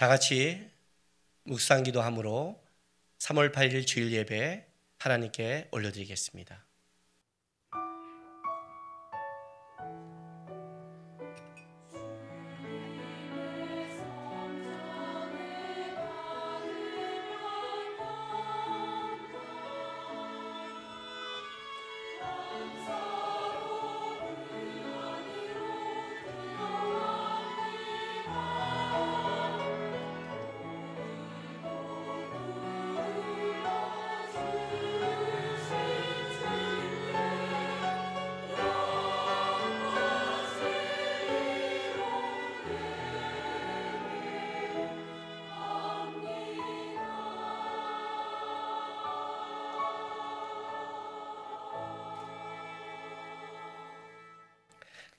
다 같이 묵상 기도함으로 3월 8일 주일 예배 하나님께 올려드리겠습니다.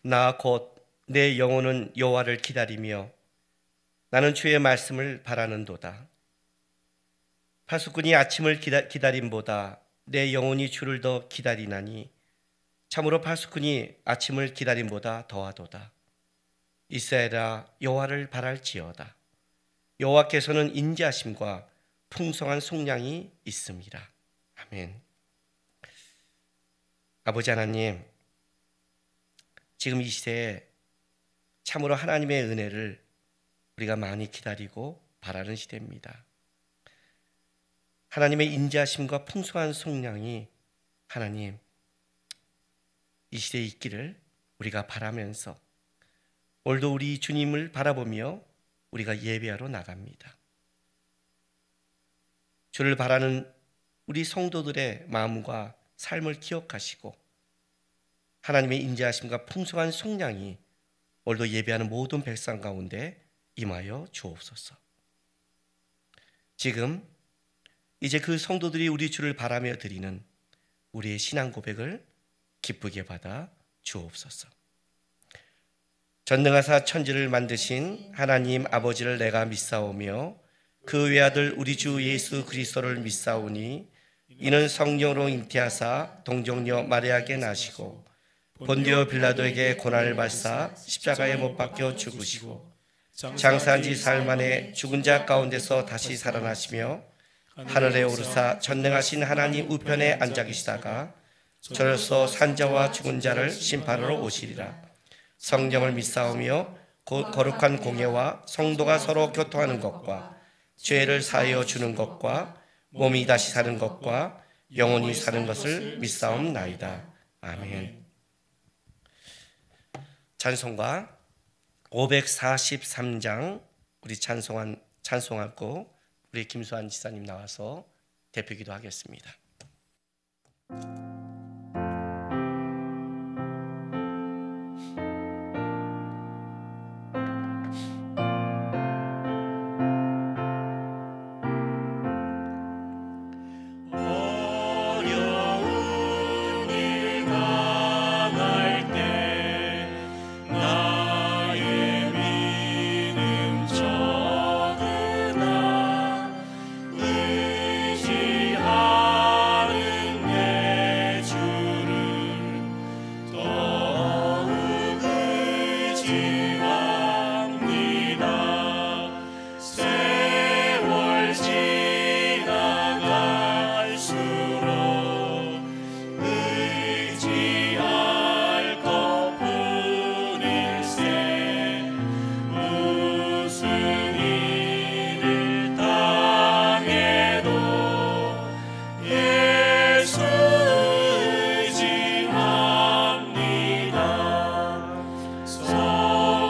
나 곧 내 영혼은 여호와를 기다리며 나는 주의 말씀을 바라는도다. 파수꾼이 아침을 기다림보다 내 영혼이 주를 더 기다리나니 참으로 파수꾼이 아침을 기다림보다 더하도다. 이스라엘아, 여호와를 바랄지어다. 여호와께서는 인자하심과 풍성한 속량이 있습니다. 아멘. 아버지 하나님, 지금 이 시대에 참으로 하나님의 은혜를 우리가 많이 기다리고 바라는 시대입니다. 하나님의 인자하심과 풍성한 속량이 하나님 이 시대에 있기를 우리가 바라면서 오늘도 우리 주님을 바라보며 우리가 예배하러 나갑니다. 주를 바라는 우리 성도들의 마음과 삶을 기억하시고 하나님의 인자하심과 풍성한 속량이 오늘도 예배하는 모든 백성 가운데 임하여 주옵소서. 지금 이제 그 성도들이 우리 주를 바라며 드리는 우리의 신앙 고백을 기쁘게 받아 주옵소서. 전능하사 천지를 만드신 하나님 아버지를 내가 믿사오며 그 외아들 우리 주 예수 그리스도를 믿사오니 이는 성령으로 잉태하사 동정녀 마리아에게 나시고 본디오 빌라도에게 고난을 받사 십자가에 못 박혀 죽으시고 장사한 지 사흘 만에 죽은 자 가운데서 다시 살아나시며 하늘에 오르사 전능하신 하나님 우편에 앉아 계시다가 저로서 산자와 죽은 자를 심판하러 오시리라. 성령을 믿사오며 거룩한 공예와 성도가 서로 교통하는 것과 죄를 사하여 주는 것과 몸이 다시 사는 것과 영원히 사는 것을 믿사옵나이다. 아멘. 찬송가 543장 우리 찬송하고 우리 김수환 지사님 나와서 대표기도 하겠습니다. 소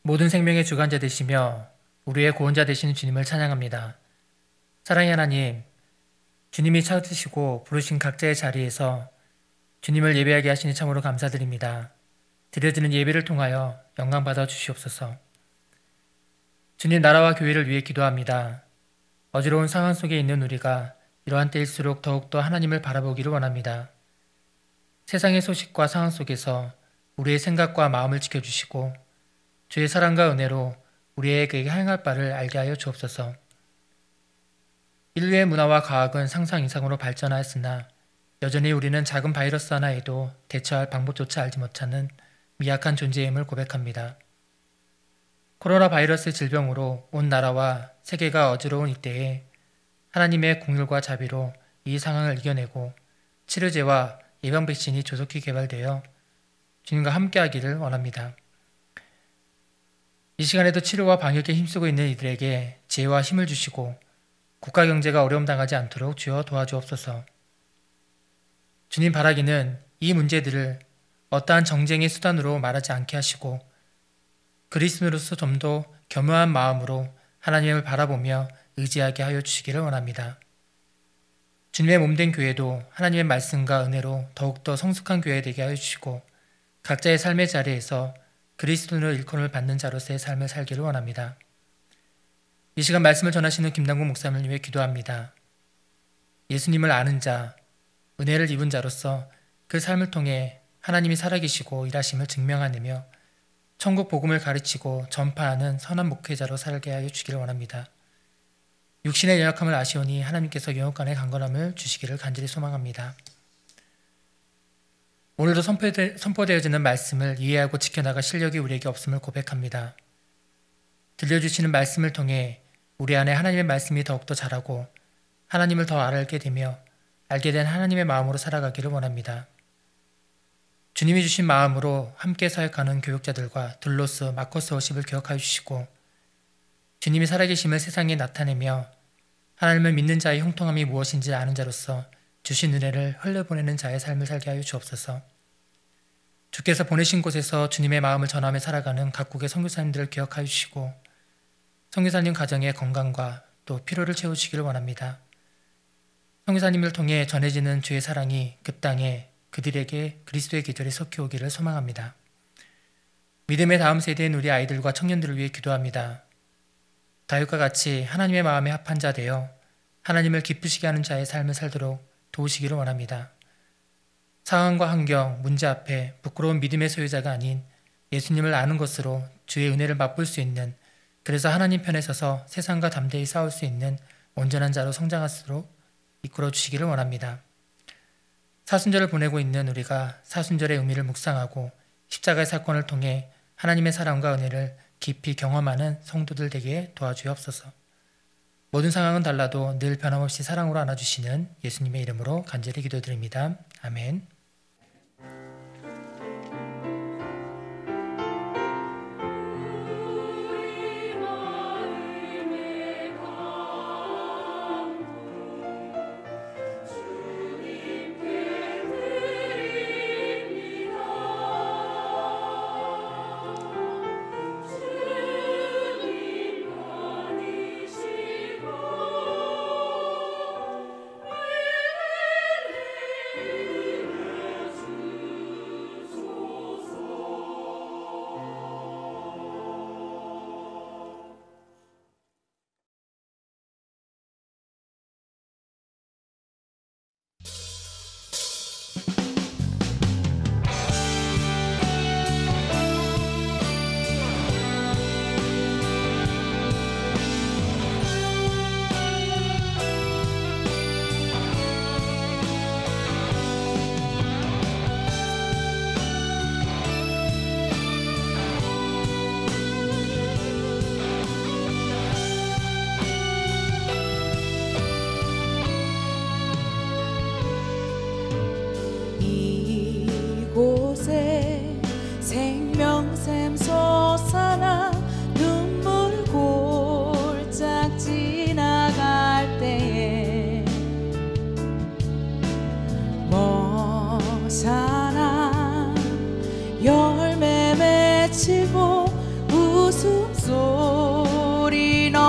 모든 생명의 주관자 되시며 우리의 구원자 되시는 주님을 찬양합니다. 사랑의 하나님, 주님이 찾으시고 부르신 각자의 자리에서 주님을 예배하게 하시니 참으로 감사드립니다. 드려지는 예배를 통하여 영광 받아 주시옵소서. 주님 나라와 교회를 위해 기도합니다. 어지러운 상황 속에 있는 우리가 이러한 때일수록 더욱더 하나님을 바라보기를 원합니다. 세상의 소식과 상황 속에서 우리의 생각과 마음을 지켜주시고 주의 사랑과 은혜로 우리에게 행할 바를 알게 하여 주옵소서. 인류의 문화와 과학은 상상 이상으로 발전하였으나 여전히 우리는 작은 바이러스 하나에도 대처할 방법조차 알지 못하는 미약한 존재임을 고백합니다. 코로나 바이러스 질병으로 온 나라와 세계가 어지러운 이때에 하나님의 공율과 자비로 이 상황을 이겨내고 치료제와 예방 백신이 조속히 개발되어 주님과 함께하기를 원합니다. 이 시간에도 치료와 방역에 힘쓰고 있는 이들에게 지혜와 힘을 주시고 국가 경제가 어려움 당하지 않도록 주여 도와주옵소서. 주님 바라기는 이 문제들을 어떠한 정쟁의 수단으로 말하지 않게 하시고 그리스도인으로서 좀 더 겸허한 마음으로 하나님을 바라보며 의지하게 하여 주시기를 원합니다. 주님의 몸된 교회도 하나님의 말씀과 은혜로 더욱더 성숙한 교회 되게 하여 주시고 각자의 삶의 자리에서 그리스도인으로 일컬음을 받는 자로서의 삶을 살기를 원합니다. 이 시간 말씀을 전하시는 김남국 목사님을 위해 기도합니다. 예수님을 아는 자, 은혜를 입은 자로서 그 삶을 통해 하나님이 살아계시고 일하심을 증명하며 천국 복음을 가르치고 전파하는 선한 목회자로 살게 하여 주기를 원합니다. 육신의 연약함을 아시오니 하나님께서 영육간의 강건함을 주시기를 간절히 소망합니다. 오늘도 선포되어지는 말씀을 이해하고 지켜나갈 실력이 우리에게 없음을 고백합니다. 들려주시는 말씀을 통해 우리 안에 하나님의 말씀이 더욱더 자라고 하나님을 더 알게 되며 알게 된 하나님의 마음으로 살아가기를 원합니다. 주님이 주신 마음으로 함께 사역하는 교육자들과 둘로스 마커스 워십을 기억하여 주시고 주님이 살아계심을 세상에 나타내며 하나님을 믿는 자의 형통함이 무엇인지 아는 자로서 주신 은혜를 흘려보내는 자의 삶을 살게 하여 주옵소서. 주께서 보내신 곳에서 주님의 마음을 전하며 살아가는 각국의 선교사님들을 기억하여 주시고 선교사님 가정의 건강과 또 필요를 채우시기를 원합니다. 선교사님을 통해 전해지는 주의 사랑이 그 땅에 그들에게 그리스도의 계절에 섞여 오기를 소망합니다. 믿음의 다음 세대인 우리 아이들과 청년들을 위해 기도합니다. 다윗과 같이 하나님의 마음에 합한 자 되어 하나님을 기쁘시게 하는 자의 삶을 살도록 도우시기를 원합니다. 상황과 환경, 문제 앞에 부끄러운 믿음의 소유자가 아닌 예수님을 아는 것으로 주의 은혜를 맛볼 수 있는, 그래서 하나님 편에 서서 세상과 담대히 싸울 수 있는 온전한 자로 성장할수록 이끌어 주시기를 원합니다. 사순절을 보내고 있는 우리가 사순절의 의미를 묵상하고 십자가의 사건을 통해 하나님의 사랑과 은혜를 깊이 경험하는 성도들 되게 도와주옵소서. 모든 상황은 달라도 늘 변함없이 사랑으로 안아주시는 예수님의 이름으로 간절히 기도드립니다. 아멘.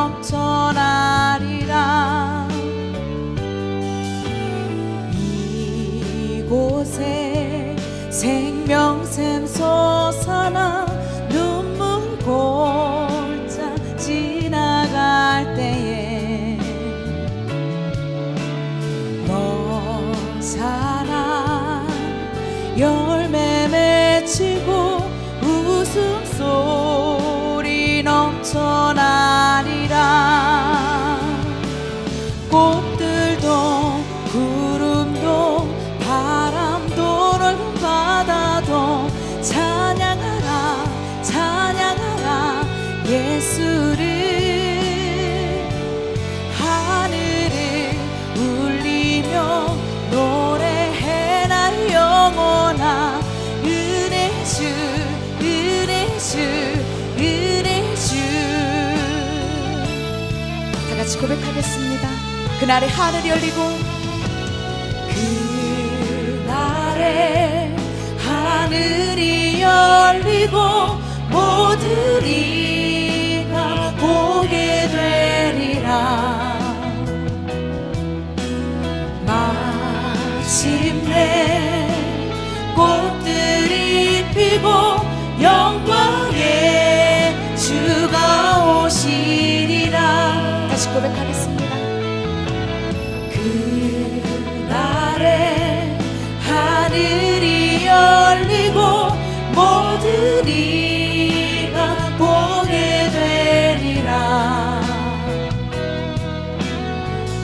넘쳐나리라. 이곳에 생명샘 솟아나 눈물 골짜 지나갈 때에 너 사랑 열매 맺히고 웃음소리 넘쳐나리라. 꽃들도 구름도 바람도 넓은 바다도 찬양하라 찬양하라 예수를. 하늘을 울리며 노래해 날 영혼아. 은혜 주 은혜 주 은혜 주. 다 같이 고백하겠습니다. 그날에 하늘이 열리고 그날에 하늘이 열리고 모두리가 보게 되리라. 마침내 꽃들이 피고 영광의 주가 오시리라. 다시 고백하겠습니다. 그날에 하늘이 열리고 모두리가 보게 되리라.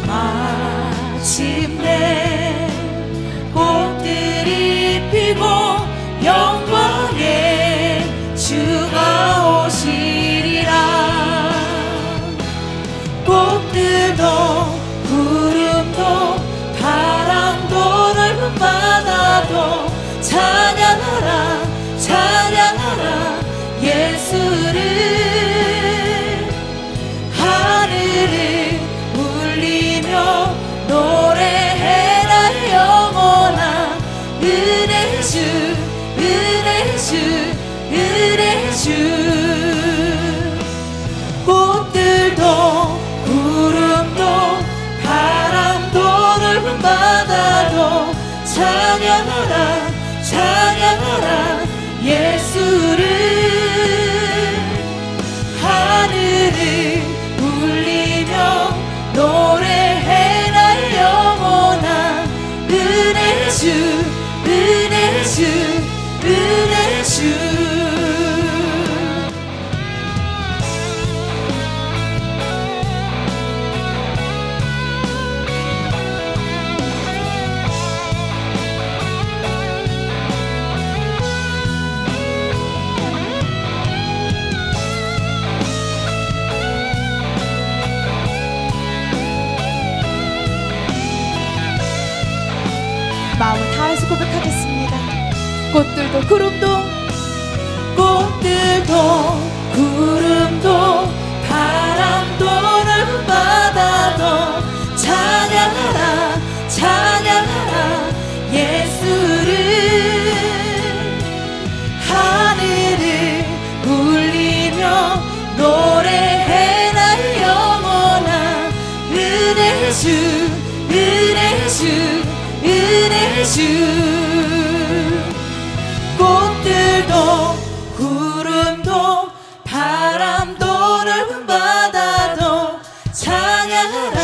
마침내 꽃들이 피고 영광의 주가 오시리라. 꽃들도 구름도 바람도 넓은 바다도 찬양하라 찬양하라 예수를. 하늘을 울리며 노래해 날 영혼아. 은혜 주 은혜 주 은혜 주. 꽃들도 구름도 바람도 넓은 바다도 찬양하라 찬양하라 예수를. 하늘을 울리며 노래해 날 영혼아. 은혜 주 은혜 주 은혜 주. 마음을 다해서 고백하겠습니다. 꽃들도 구름도 바람도 넓은 바다도 찬양하라 찬양하라 예수를. 하늘을 울리며 노래해 날 영혼아. 은혜 주 은혜 주 은혜 주. 꽃들도 구름도 바람도 넓은 바다도 찬양하라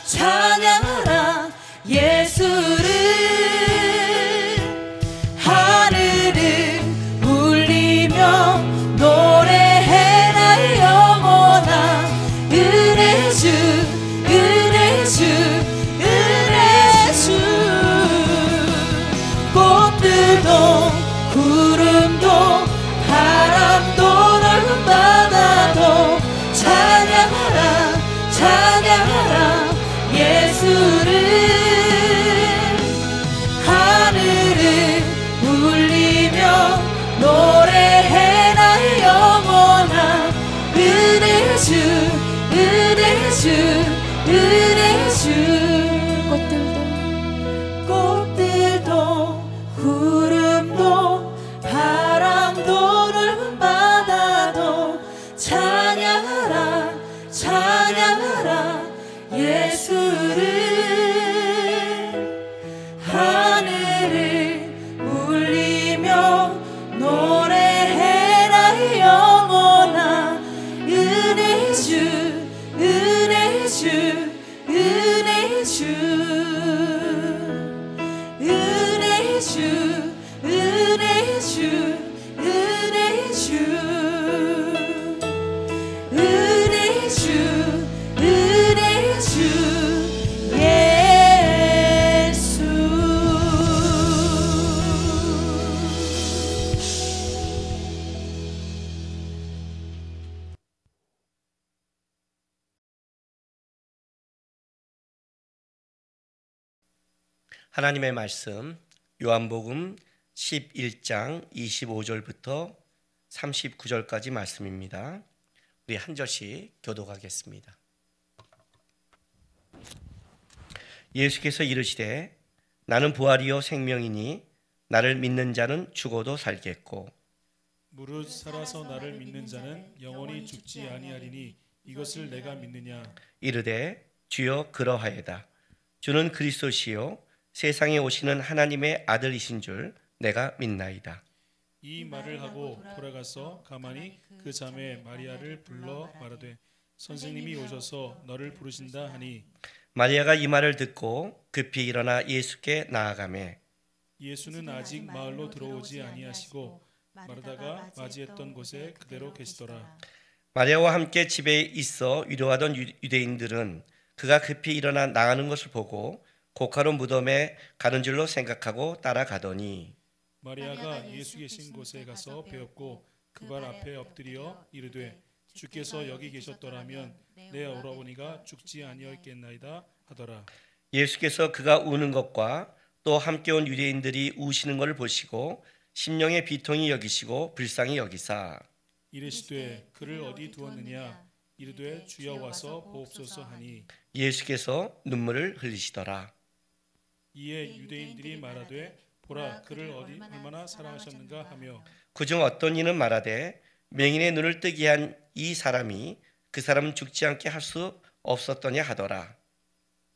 찬양하라 예수를. 하늘을 울리며 노래해 날 영혼아. 은혜 주 은혜 주 은혜 주. 꽃들도 구름도 바람도 넓은 바다도 찬양하라 찬양하라 예수를. 하늘을 울리며 노래해 날 영혼아. 은혜 주 은혜 주 은혜 주. 꽃들도 구름도 바람도 넓은 바다도 찬양하라 찬양하라 예수를 하늘을 울리며 노래해라 영원한 은혜 주 은혜 주 은혜 주 은혜 주 은혜 주 은혜 주 은혜 주 은혜 주 예수. 하나님의 말씀 요한복음 11장 25절부터 39절까지 말씀입니다. 우리 한 절씩 교독하겠습니다. 예수께서 이르시되 나는 부활이요 생명이니 나를 믿는 자는 죽어도 살겠고 무릇 살아서 나를 믿는 자는 영원히 죽지 아니하리니 이것을 내가 믿느냐. 이르되 주여 그러하여다. 주는 그리스도시요 세상에 오시는 하나님의 아들이신 줄 내가 믿나이다. 이 말을 하고 돌아가서 가만히 그 자매 마리아를 불러 말하되 선생님이 오셔서 너를 부르신다 하니 마리아가 이 말을 듣고 급히 일어나 예수께 나아가매 예수는 아직 마을로 들어오지 아니하시고 마르다가 맞이했던 곳에 그대로 계시더라. 마리아와 함께 집에 있어 위로하던 유대인들은 그가 급히 일어나 나가는 것을 보고 고가로 무덤에 가는 줄로 생각하고 따라가더니 마리아가 예수 계신 곳에 가서 배웠고 그 발 앞에 엎드려 이르되 주께서 여기 계셨더라면 내 오라버니가 죽지 아니하였겠나이다 하더라. 예수께서 그가 우는 것과 또 함께 온 유대인들이 우시는 것을 보시고 심령의 비통이 여기시고 불쌍히 여기사 이르시되 그를 어디 두었느냐. 이르되 주여 와서 보옵소서 하니 예수께서 눈물을 흘리시더라. 이에 유대인들이 말하되 보라 그를 얼마나 사랑하셨는가 하며 그중 어떤 이는 말하되 맹인의 눈을 뜨게 한 이 사람이 그 사람은 죽지 않게 할 수 없었더냐 하더라.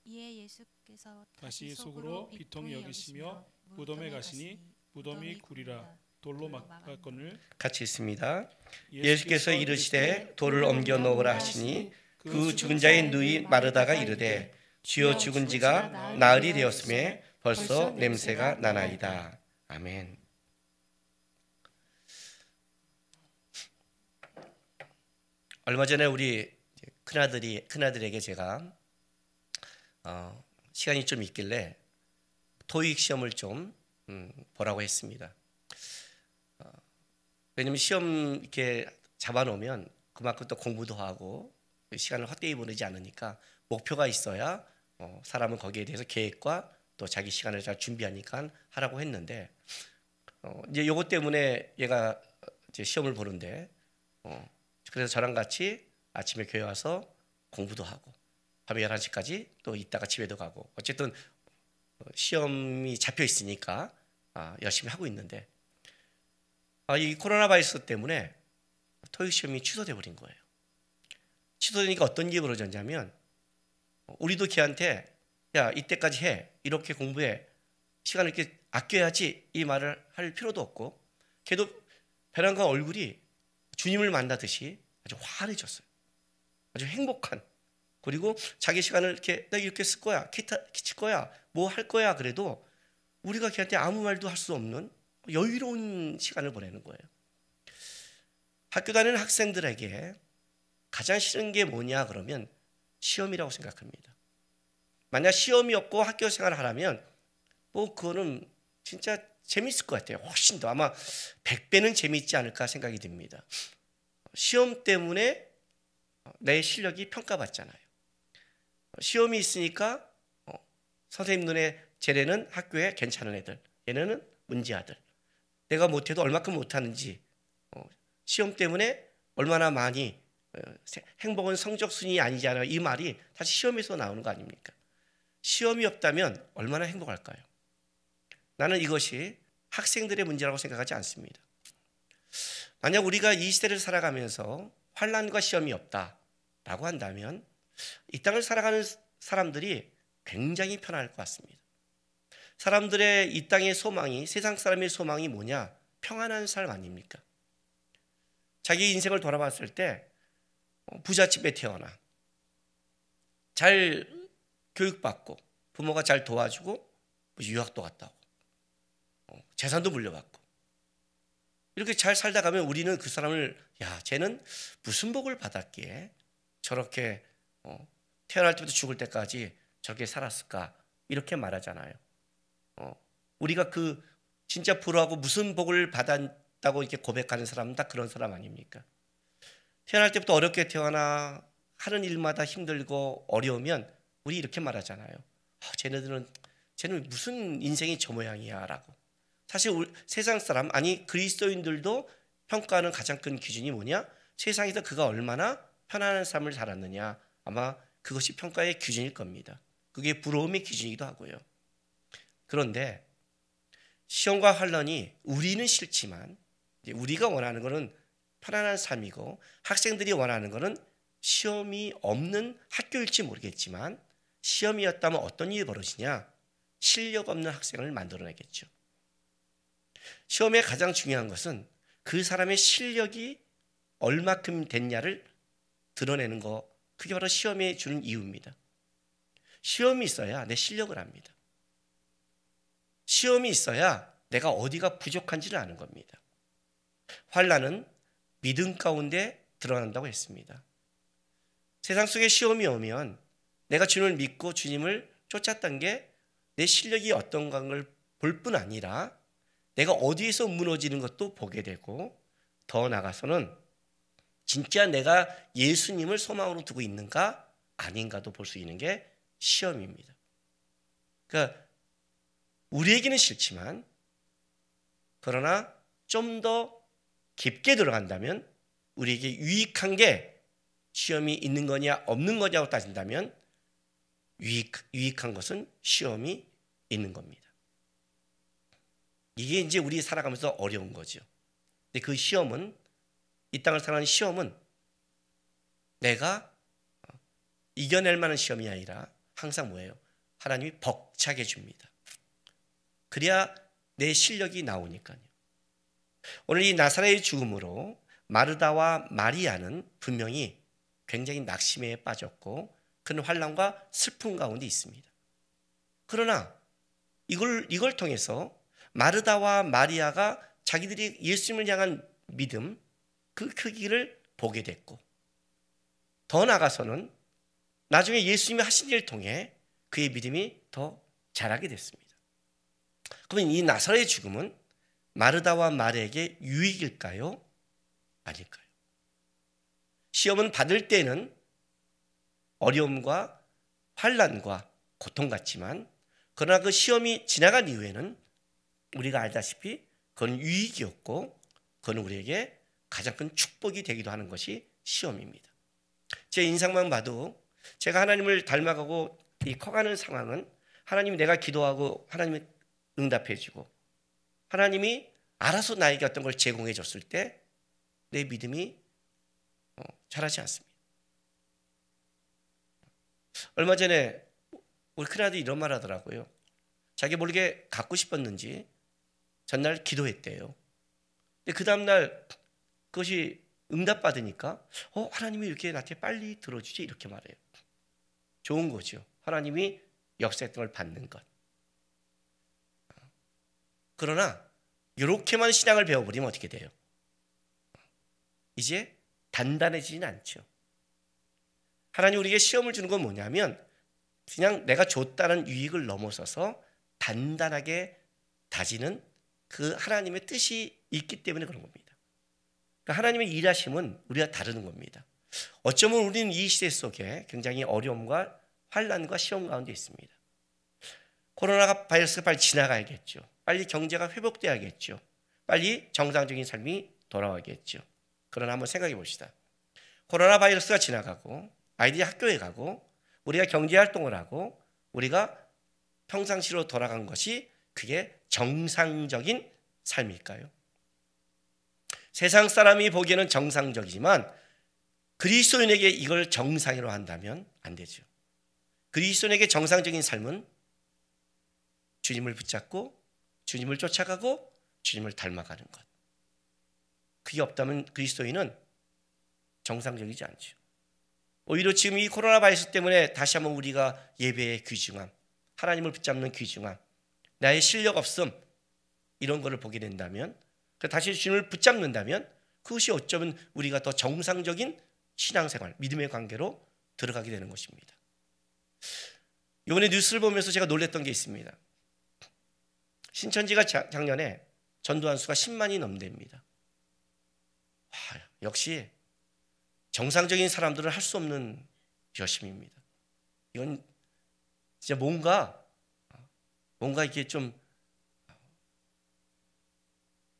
이에 예수께서 다시 속으로 비통히 여기시며 무덤에 가시니 무덤이 구리라 돌로 막았거늘 같이 있습니다. 예수께서 이르시되 돌을 옮겨 놓으라 하시니 그 죽은 자의 누이 마르다가 이르되 주여 죽은 지가 나흘이 되었음에 벌써 냄새가 나나이다. 아멘. 얼마 전에 우리 큰아들에게 제가 시간이 좀 있길래 토익 시험을 좀 보라고 했습니다. 왜냐면 시험 이렇게 잡아놓으면 그만큼 또 공부도 하고 시간을 헛되이 보내지 않으니까 목표가 있어야 사람은 거기에 대해서 계획과 또 자기 시간을 잘 준비하니까 하라고 했는데 이제 요것 때문에 얘가 이제 시험을 보는데 그래서 저랑 같이 아침에 교회 와서 공부도 하고 밤에 11시까지 또 있다가 집에도 가고 어쨌든 시험이 잡혀 있으니까 열심히 하고 있는데 이 코로나 바이러스 때문에 토익 시험이 취소돼 버린 거예요. 취소되니까 어떤 일이 벌어졌냐면 우리도 걔한테 야 이때까지 해 이렇게 공부해 시간을 이렇게 아껴야지 이 말을 할 필요도 없고 걔도 베란과 얼굴이 주님을 만나듯이 아주 환해졌어요. 아주 행복한 그리고 자기 시간을 이렇게 내가 이렇게 쓸 거야 기타 칠 거야 뭐 할 거야 그래도 우리가 걔한테 아무 말도 할 수 없는 여유로운 시간을 보내는 거예요. 학교 다니는 학생들에게 가장 싫은 게 뭐냐 그러면 시험이라고 생각합니다. 만약 시험이 없고 학교 생활을 하라면 뭐 그거는 진짜 재밌을 것 같아요. 훨씬 더 아마 100배는 재미있지 않을까 생각이 듭니다. 시험 때문에 내 실력이 평가받잖아요. 시험이 있으니까 선생님 눈에 쟤네는 학교에 괜찮은 애들, 얘네는 문제아들. 내가 못해도 얼마큼 못하는지 시험 때문에 얼마나 많이 행복은 성적순이 아니지 않아요. 이 말이 사실 시험에서 나오는 거 아닙니까? 시험이 없다면 얼마나 행복할까요? 나는 이것이 학생들의 문제라고 생각하지 않습니다. 만약 우리가 이 시대를 살아가면서 환난과 시험이 없다라고 한다면 이 땅을 살아가는 사람들이 굉장히 편할 것 같습니다. 사람들의 이 땅의 소망이, 세상 사람의 소망이 뭐냐? 평안한 삶 아닙니까? 자기 인생을 돌아봤을 때 부잣집에 태어나 잘 교육받고 부모가 잘 도와주고 유학도 갔다 오고 재산도 물려받고 이렇게 잘 살다 가면 우리는 그 사람을 쟤는 무슨 복을 받았기에 저렇게 태어날 때부터 죽을 때까지 저렇게 살았을까 이렇게 말하잖아요. 우리가 그 진짜 부러워하고 무슨 복을 받았다고 이렇게 고백하는 사람은 다 그런 사람 아닙니까? 태어날 때부터 어렵게 태어나 하는 일마다 힘들고 어려우면 우리 이렇게 말하잖아요. 쟤는 무슨 인생이 저 모양이야 라고. 사실 세상 사람, 아니 그리스도인들도 평가하는 가장 큰 기준이 뭐냐? 세상에서 그가 얼마나 편안한 삶을 살았느냐. 아마 그것이 평가의 기준일 겁니다. 그게 부러움의 기준이기도 하고요. 그런데 시험과 환난이 우리는 싫지만 우리가 원하는 것은 편안한 삶이고 학생들이 원하는 것은 시험이 없는 학교일지 모르겠지만 시험이었다면 어떤 일이 벌어지냐? 실력 없는 학생을 만들어내겠죠. 시험의 가장 중요한 것은 그 사람의 실력이 얼마큼 됐냐를 드러내는 거, 그게 바로 시험에 주는 이유입니다. 시험이 있어야 내 실력을 압니다. 시험이 있어야 내가 어디가 부족한지를 아는 겁니다. 환난은 믿음 가운데 드러난다고 했습니다. 세상 속에 시험이 오면 내가 주님을 믿고 주님을 쫓았던 게 내 실력이 어떤가 걸 볼 뿐 아니라 내가 어디에서 무너지는 것도 보게 되고 더 나아가서는 진짜 내가 예수님을 소망으로 두고 있는가 아닌가도 볼 수 있는 게 시험입니다. 그러니까 우리에게는 싫지만 그러나 좀 더 깊게 들어간다면 우리에게 유익한 게 시험이 있는 거냐 없는 거냐고 따진다면 유익한 것은 시험이 있는 겁니다. 이게 이제 우리 살아가면서 어려운 거죠. 근데 그 시험은, 이 땅을 살아가는 시험은 내가 이겨낼 만한 시험이 아니라 항상 뭐예요? 하나님이 벅차게 줍니다. 그래야 내 실력이 나오니까요. 오늘 이 나사렛의 죽음으로 마르다와 마리아는 분명히 굉장히 낙심에 빠졌고 큰 환난과 슬픔 가운데 있습니다. 그러나 이걸 통해서 마르다와 마리아가 자기들이 예수님을 향한 믿음, 그 크기를 보게 됐고 더 나아가서는 나중에 예수님이 하신 일을 통해 그의 믿음이 더 자라게 됐습니다. 그러면 이 나사렛의 죽음은 마르다와 마리아에게 유익일까요? 아닐까요? 시험은 받을 때는 어려움과 환난과 고통 같지만 그러나 그 시험이 지나간 이후에는 우리가 알다시피 그건 유익이었고 그건 우리에게 가장 큰 축복이 되기도 하는 것이 시험입니다. 제 인상만 봐도 제가 하나님을 닮아가고 이 커가는 상황은 하나님이 내가 기도하고 하나님이 응답해 주고 하나님이 알아서 나에게 어떤 걸 제공해 줬을 때 내 믿음이 자라지 않습니다. 얼마 전에 우리 큰아들이 이런 말 하더라고요. 자기 모르게 갖고 싶었는지 전날 기도했대요. 근데 그 다음날 그것이 응답받으니까 하나님이 이렇게 나한테 빨리 들어주지 이렇게 말해요. 좋은 거죠. 하나님이 역사했던 걸 받는 것. 그러나 이렇게만 신앙을 배워버리면 어떻게 돼요? 이제 단단해지진 않죠. 하나님 우리에게 시험을 주는 건 뭐냐면 그냥 내가 줬다는 유익을 넘어서서 단단하게 다지는 그 하나님의 뜻이 있기 때문에 그런 겁니다. 그러니까 하나님의 일하심은 우리가 다루는 겁니다. 어쩌면 우리는 이 시대 속에 굉장히 어려움과 환난과 시험 가운데 있습니다. 코로나 바이러스가 빨리 지나가야겠죠. 빨리 경제가 회복돼야겠죠. 빨리 정상적인 삶이 돌아와야겠죠. 그러나 한번 생각해 봅시다. 코로나 바이러스가 지나가고 아이들이 학교에 가고 우리가 경제활동을 하고 우리가 평상시로 돌아간 것이 그게 정상적인 삶일까요? 세상 사람이 보기에는 정상적이지만 그리스도인에게 이걸 정상으로 한다면 안 되죠. 그리스도인에게 정상적인 삶은 주님을 붙잡고 주님을 쫓아가고 주님을 닮아가는 것. 그게 없다면 그리스도인은 정상적이지 않죠. 오히려 지금 이 코로나 바이러스 때문에 다시 한번 우리가 예배의 귀중함, 하나님을 붙잡는 귀중함, 나의 실력 없음 이런 거를 보게 된다면, 다시 주님을 붙잡는다면 그것이 어쩌면 우리가 더 정상적인 신앙생활, 믿음의 관계로 들어가게 되는 것입니다. 이번에 뉴스를 보면서 제가 놀랐던 게 있습니다. 신천지가 작년에 전도한 수가 10만이 넘답니다. 역시 정상적인 사람들은 할 수 없는 열심입니다. 이건 진짜 뭔가 이렇게 좀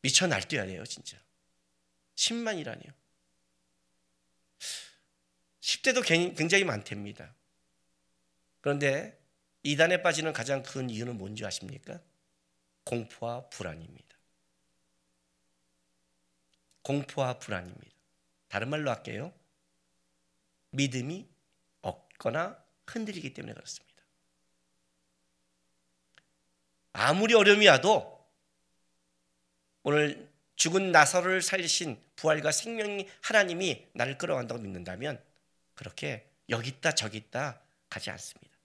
미쳐 날뛰어야 돼요, 진짜. 10만이라니요. 10대도 굉장히 많답니다. 그런데 이단에 빠지는 가장 큰 이유는 뭔지 아십니까? 공포와 불안입니다. 공포와 불안입니다. 다른 말로 할게요. 믿음이 없거나 흔들리기 때문에 그렇습니다. 아무리 어려움이 와도 오늘 죽은 나사로를 살리신 부활과 생명이 하나님이 나를 끌어간다고 믿는다면 그렇게 여기 있다 저기 있다 가지 않습니다.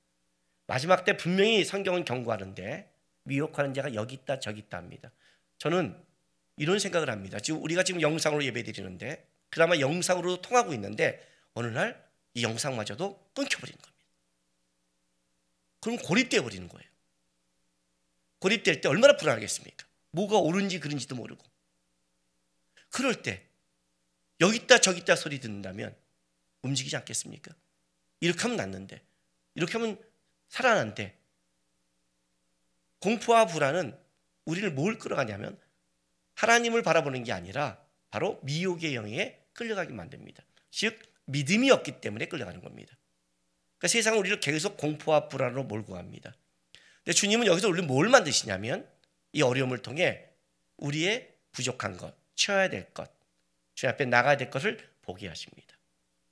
마지막 때 분명히 성경은 경고하는데 미혹하는 자가 여기 있다 저기 있다 합니다. 저는 이런 생각을 합니다. 지금 우리가 영상으로 예배드리는데 그나마 영상으로 통하고 있는데 어느 날 이 영상마저도 끊겨버리는 겁니다. 그럼 고립되어 버리는 거예요. 고립될 때 얼마나 불안하겠습니까? 뭐가 옳은지 그른지도 모르고. 그럴 때 여기 있다 저기 있다 소리 듣는다면 움직이지 않겠습니까? 이렇게 하면 낫는데, 이렇게 하면 살아난데, 공포와 불안은 우리를 뭘 끌어가냐면 하나님을 바라보는 게 아니라 바로 미혹의 영에 끌려가게 만듭니다. 즉 믿음이 없기 때문에 끌려가는 겁니다. 그러니까 세상은 우리를 계속 공포와 불안으로 몰고 갑니다. 근데 주님은 여기서 우리를 뭘 만드시냐면 이 어려움을 통해 우리의 부족한 것, 채워야 될 것, 주님 앞에 나가야 될 것을 보게 하십니다.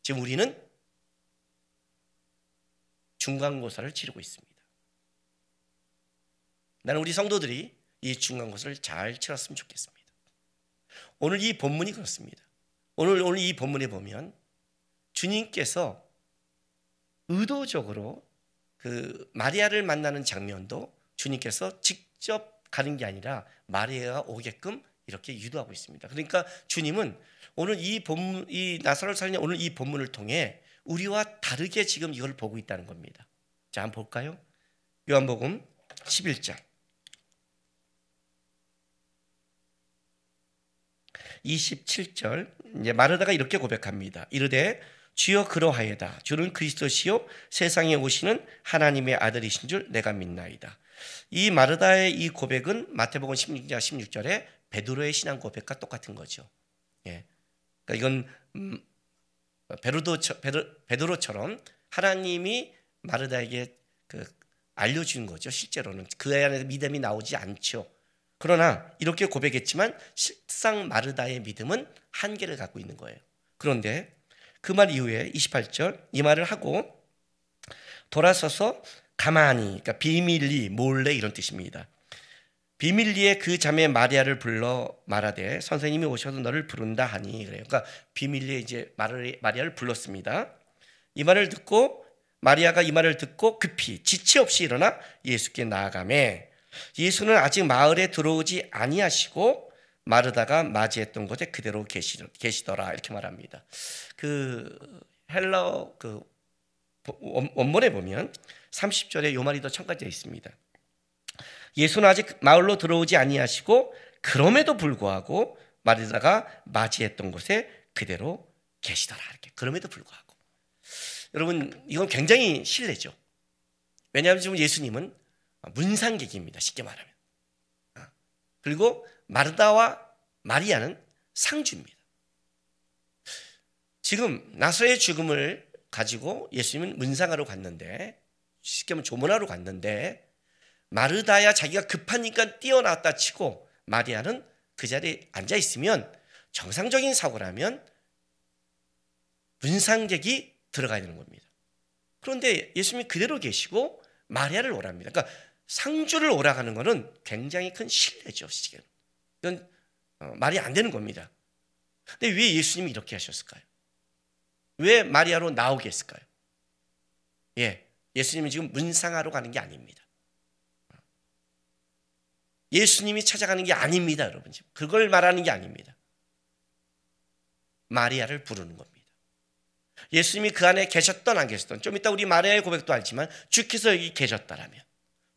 지금 우리는 중간고사를 치르고 있습니다. 나는 우리 성도들이 이 중간고사를 잘 치렀으면 좋겠습니다. 오늘 이 본문이 그렇습니다. 오늘 이 본문에 보면 주님께서 의도적으로 그 마리아를 만나는 장면도 주님께서 직접 가는 게 아니라 마리아가 오게끔 이렇게 유도하고 있습니다. 그러니까 주님은 오늘 이 나사로를 살린 오늘 이 본문을 통해 우리와 다르게 지금 이걸 보고 있다는 겁니다. 자, 한번 볼까요? 요한복음 11장 27절 이제 마르다가 이렇게 고백합니다. 이르되 주여 그러하여다. 주는 그리스도시요 세상에 오시는 하나님의 아들이신 줄 내가 믿나이다. 이 마르다의 이 고백은 마태복음 16장 16절에 베드로의 신앙 고백과 똑같은 거죠. 예. 그러니까 이건 베드로처럼 하나님이 마르다에게 알려준 거죠. 실제로는 그 안에서 믿음이 나오지 않죠. 그러나 이렇게 고백했지만 실상 마르다의 믿음은 한계를 갖고 있는 거예요. 그런데 그 말 이후에 28절 이 말을 하고 돌아서서 가만히, 그러니까 비밀리 몰래 이런 뜻입니다. 비밀리에 그 자매 마리아를 불러 말하되 선생님이 오셔서 너를 부른다 하니 그래요. 그러니까 비밀리에 이제 마리아를 불렀습니다. 이 말을 듣고 마리아가 이 말을 듣고 급히 지체 없이 일어나 예수께 나아가매 예수는 아직 마을에 들어오지 아니하시고 마르다가 맞이했던 곳에 그대로 계시더라 이렇게 말합니다. 그 헬러 그 원문에 보면 30절에 요 말이 더 첨가되어 있습니다. 예수는 아직 마을로 들어오지 아니하시고 그럼에도 불구하고 마르다가 맞이했던 곳에 그대로 계시더라 이렇게. 그럼에도 불구하고 여러분 이건 굉장히 신뢰죠. 왜냐하면 지금 예수님은 문상객입니다. 쉽게 말하면. 그리고 마르다와 마리아는 상주입니다. 지금 나사로의 죽음을 가지고 예수님은 문상하러 갔는데 쉽게 말하면 조문하러 갔는데 마르다야 자기가 급하니까 뛰어나왔다 치고 마리아는 그 자리에 앉아있으면 정상적인 사고라면 문상객이 들어가야 되는 겁니다. 그런데 예수님이 그대로 계시고 마리아를 오랍니다. 그러니까 상주를 오라가는 것은 굉장히 큰 신뢰죠. 이건 말이 안 되는 겁니다. 근데 왜 예수님이 이렇게 하셨을까요? 왜 마리아로 나오게 했을까요? 예수님이 지금 문상하러 가는 게 아닙니다. 예수님이 찾아가는 게 아닙니다, 여러분. 지금 그걸 말하는 게 아닙니다. 마리아를 부르는 겁니다. 예수님이 그 안에 계셨던 안 계셨던, 좀 이따 우리 마리아의 고백도 알지만 주께서 여기 계셨다라면,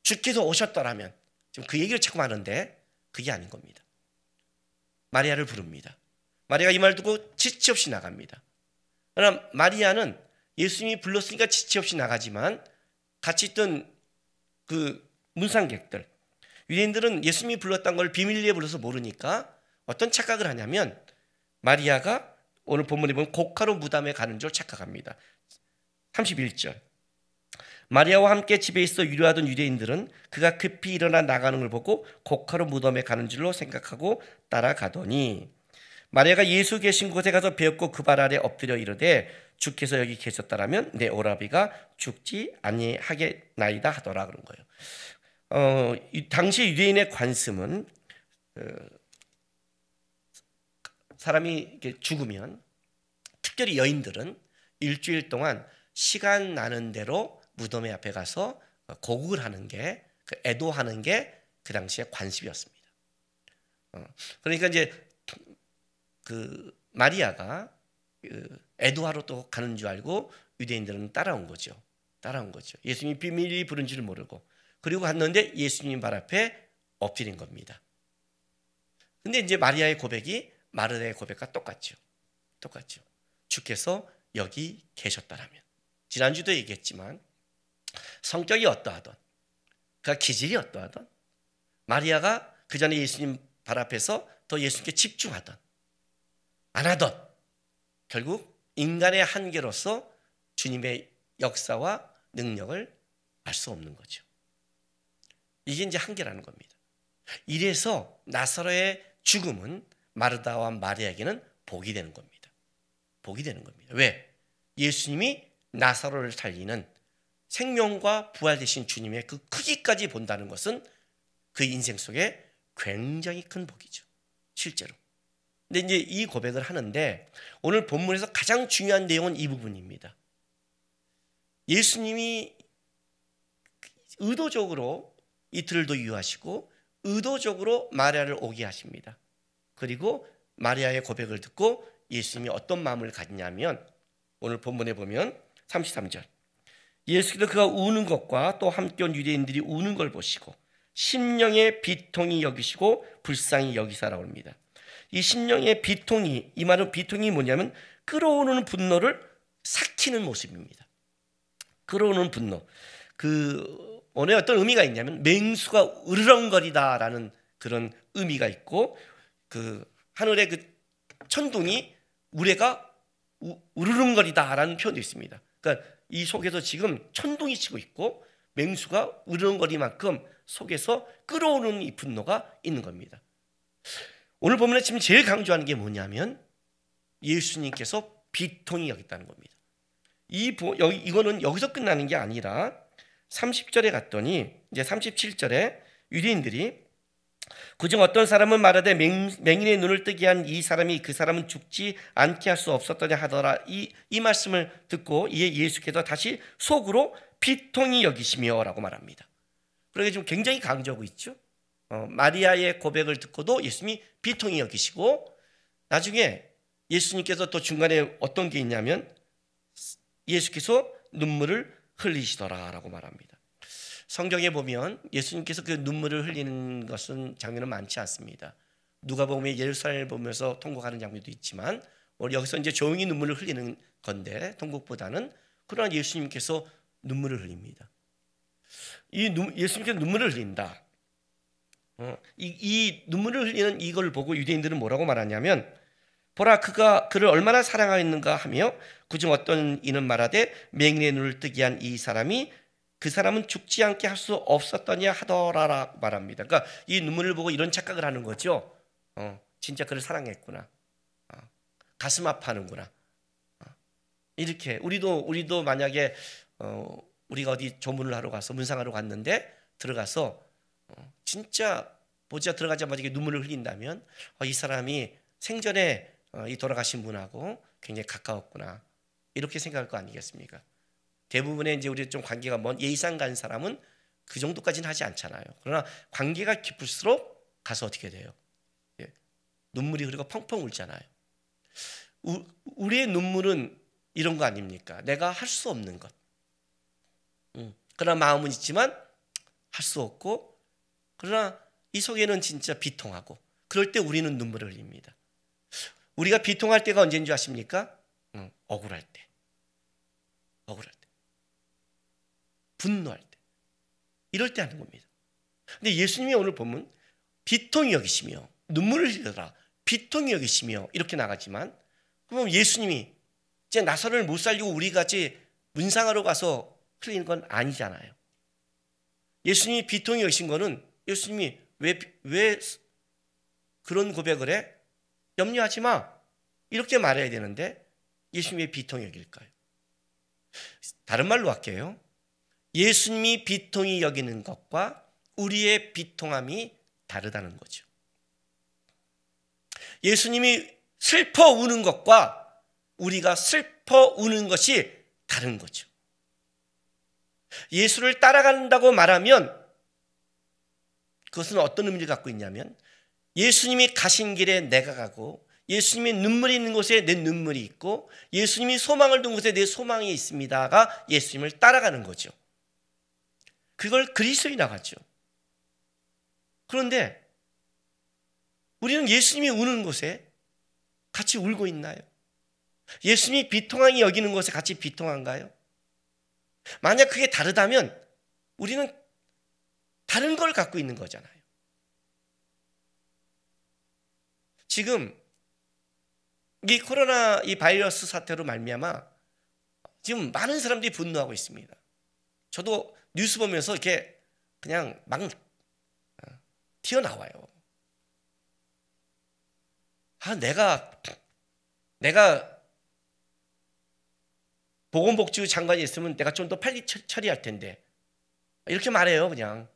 주께서 오셨더라면, 지금 그 얘기를 자꾸 하는데 그게 아닌 겁니다. 마리아를 부릅니다. 마리아가 이 말 듣고 지체 없이 나갑니다. 그러나 마리아는 예수님이 불렀으니까 지체 없이 나가지만 같이 있던 그 문상객들, 유대인들은 예수님이 불렀던 걸 비밀리에 불러서 모르니까 어떤 착각을 하냐면 마리아가 오늘 본문에 보면 고가로 무덤에 가는 줄 착각합니다. 31절. 마리아와 함께 집에 있어 유료하던 유대인들은 그가 급히 일어나 나가는 걸 보고 고가로 무덤에 가는 줄로 생각하고 따라가더니 마리아가 예수 계신 곳에 가서 배웠고 그 발 아래 엎드려 이르되 주께서 여기 계셨다라면 내 오라비가 죽지 아니하겠나이다 하더라 그런 거예요. 당시 유대인의 관습은 사람이 이렇게 죽으면 특별히 여인들은 일주일 동안 시간 나는 대로 무덤의 앞에 가서 고국을 하는 게, 애도하는 게 그 당시의 관습이었습니다. 그러니까 이제 그 마리아가 애도하러 또 가는 줄 알고 유대인들은 따라온 거죠. 예수님이 비밀리 부른 줄 모르고, 그리고 갔는데 예수님 발 앞에 엎드린 겁니다. 근데 이제 마리아의 고백이 마르다의 고백과 똑같죠. 주께서 여기 계셨다라면, 지난주도 얘기했지만 성격이 어떠하던, 그가 기질이 어떠하던, 마리아가 그 전에 예수님 발 앞에서 더 예수님께 집중하던 안 하던, 결국 인간의 한계로서 주님의 역사와 능력을 알 수 없는 거죠. 이게 이제 한계라는 겁니다. 이래서 나사로의 죽음은 마르다와 마리아에게는 복이 되는 겁니다. 왜? 예수님이 나사로를 살리는 생명과 부활 되신 주님의 그 크기까지 본다는 것은 그 인생 속에 굉장히 큰 복이죠. 실제로. 근데 이제 이 고백을 하는데 오늘 본문에서 가장 중요한 내용은 이 부분입니다. 예수님이 의도적으로 이틀도 유하시고 의도적으로 마리아를 오게 하십니다. 그리고 마리아의 고백을 듣고 예수님이 어떤 마음을 가지냐면 오늘 본문에 보면 33절. 예수께서 그가 우는 것과 또 함께 온 유대인들이 우는 걸 보시고 심령의 비통이 여기시고 불쌍히 여기사라고 합니다. 이 심령의 비통이, 이 말은 비통이 뭐냐면 끓어오르는 분노를 삭히는 모습입니다. 끓어오르는 분노. 그 오늘 어떤 의미가 있냐면 맹수가 으르렁거리다라는 그런 의미가 있고, 그 하늘의 그 천둥이 우레가 으르렁거리다라는 표현도 있습니다. 그러니까 이 속에서 지금 천둥이 치고 있고 맹수가 으르렁거리만큼 속에서 끓어오르는 이 분노가 있는 겁니다. 오늘 본문에 지금 제일 강조하는 게 뭐냐면 예수님께서 비통히 여겼다는 겁니다. 이거는 여기서 끝나는 게 아니라 30절에 갔더니 이제 37절에 유대인들이 그중 어떤 사람은 말하되 맹인의 눈을 뜨게 한 이 사람이 그 사람은 죽지 않게 할 수 없었더냐 하더라. 이 말씀을 듣고 이에 예수께서 다시 속으로 비통히 여기시며 라고 말합니다. 그러니까 지금 굉장히 강조하고 있죠. 마리아의 고백을 듣고도 예수님이 비통히 여기시고 나중에 예수님께서 또 중간에 어떤 게 있냐면 예수께서 눈물을 흘리시더라 라고 말합니다. 성경에 보면 예수님께서 그 눈물을 흘리는 것은 장면은 많지 않습니다. 누가복음에 예루살렘을 보면서 통곡하는 장면도 있지만 여기서 이제 조용히 눈물을 흘리는 건데 통곡보다는, 그러나 예수님께서 눈물을 흘립니다. 예수님께서 눈물을 흘린다. 이 눈물을 흘리는 이걸 보고 유대인들은 뭐라고 말하냐면 보라 그가 그를 얼마나 사랑하였는가 하며 그중 어떤 이는 말하되 맹인의 눈을 뜨게 한 이 사람이 그 사람은 죽지 않게 할 수 없었더냐 하더라라고 말합니다. 그러니까 이 눈물을 보고 이런 착각을 하는 거죠. 진짜 그를 사랑했구나. 가슴 아파하는구나. 이렇게 우리도 만약에 우리가 어디 조문을 하러 가서 문상하러 갔는데 들어가서 진짜 보자 들어가자마자 눈물을 흘린다면 이 사람이 생전에 이 돌아가신 분하고 굉장히 가까웠구나 이렇게 생각할 거 아니겠습니까? 대부분의 이제 우리 좀 관계가 먼 예의상 간 사람은 그 정도까지는 하지 않잖아요. 그러나 관계가 깊을수록 가서 어떻게 돼요? 눈물이 흐르고 펑펑 울잖아요. 우리의 눈물은 이런 거 아닙니까? 내가 할 수 없는 것. 그러나 마음은 있지만 할 수 없고, 그러나 이 속에는 진짜 비통하고, 그럴 때 우리는 눈물을 흘립니다. 우리가 비통할 때가 언제인 줄 아십니까? 억울할 때, 분노할 때, 이럴 때 하는 겁니다. 근데 예수님이 오늘 보면 비통히 여기시며 눈물을 흘려라, 비통히 여기시며 이렇게 나가지만, 그럼 예수님이 이제 나사로를 못 살리고 우리 같이 문상하러 가서 흘리는 건 아니잖아요. 예수님이 비통히 여기신 거는 예수님이 왜 그런 고백을 해? 염려하지 마, 이렇게 말해야 되는데 예수님이 왜 비통히 여길까요? 다른 말로 할게요. 예수님이 비통히 여기는 것과 우리의 비통함이 다르다는 거죠. 예수님이 슬퍼 우는 것과 우리가 슬퍼 우는 것이 다른 거죠. 예수를 따라간다고 말하면 그것은 어떤 의미를 갖고 있냐면, 예수님이 가신 길에 내가 가고, 예수님이 눈물이 있는 곳에 내 눈물이 있고, 예수님이 소망을 둔 곳에 내 소망이 있습니다가 예수님을 따라가는 거죠. 그걸 그리스도인이라고 하죠. 그런데 우리는 예수님이 우는 곳에 같이 울고 있나요? 예수님이 비통하게 여기는 곳에 같이 비통한가요? 만약 그게 다르다면 우리는 다른 걸 갖고 있는 거잖아요. 지금 이 코로나 이 바이러스 사태로 말미암아 지금 많은 사람들이 분노하고 있습니다. 저도 뉴스 보면서 이렇게 그냥 막 튀어나와요. 내가 보건복지부 장관이 있으면 내가 좀 더 빨리 처리할 텐데, 이렇게 말해요. 그냥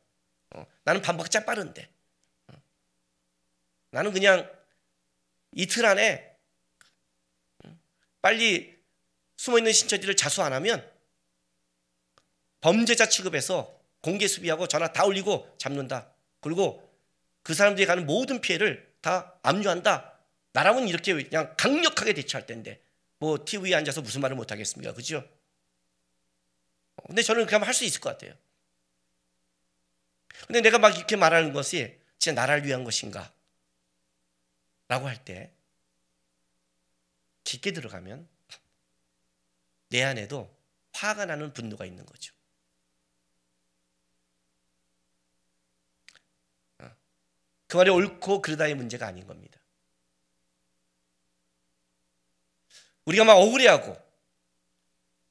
나는 반박자 빠른데, 나는 그냥 이틀 안에 빨리 숨어있는 신처지를 자수 안 하면 범죄자 취급해서 공개 수비하고 전화 다 올리고 잡는다. 그리고 그 사람들이 가는 모든 피해를 다 압류한다. 나라면 이렇게 그냥 강력하게 대처할 텐데 뭐 TV에 앉아서 무슨 말을 못 하겠습니까? 그죠? 근데 저는 그냥 할 수 있을 것 같아요. 근데 내가 막 이렇게 말하는 것이 진짜 나라를 위한 것인가? 라고 할 때 깊게 들어가면 내 안에도 화가 나는 분노가 있는 거죠. 그 말이 옳고 그르다의 문제가 아닌 겁니다. 우리가 막 억울해하고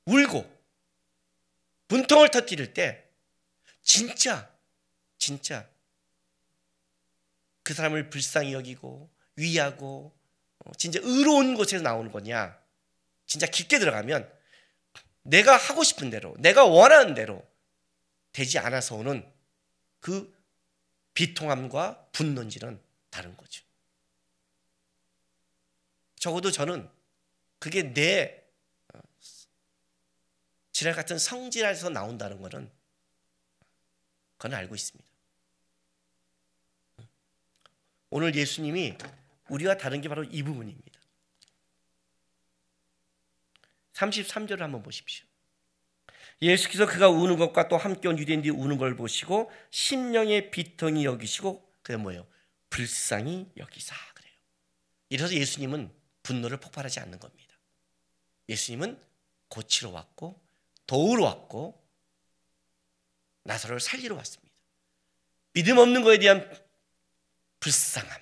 울고 분통을 터뜨릴 때 진짜 그 사람을 불쌍히 여기고 위하고 진짜 의로운 곳에서 나오는 거냐, 진짜 깊게 들어가면 내가 하고 싶은 대로, 내가 원하는 대로 되지 않아서 오는 그 비통함과 분노인지는 다른 거죠. 적어도 저는 그게 내 지랄 같은 성질에서 나온다는 것은 그건 알고 있습니다. 오늘 예수님이 우리와 다른 게 바로 이 부분입니다. 33절을 한번 보십시오. 예수께서 그가 우는 것과 또 함께 온 유대인들이 우는 걸 보시고 심령의 비통이 여기시고, 그게 뭐예요? 불쌍히 여기사 그래요. 이래서 예수님은 분노를 폭발하지 않는 겁니다. 예수님은 고치러 왔고 도우러 왔고 나사로를 살리러 왔습니다. 믿음 없는 것에 대한 불쌍함,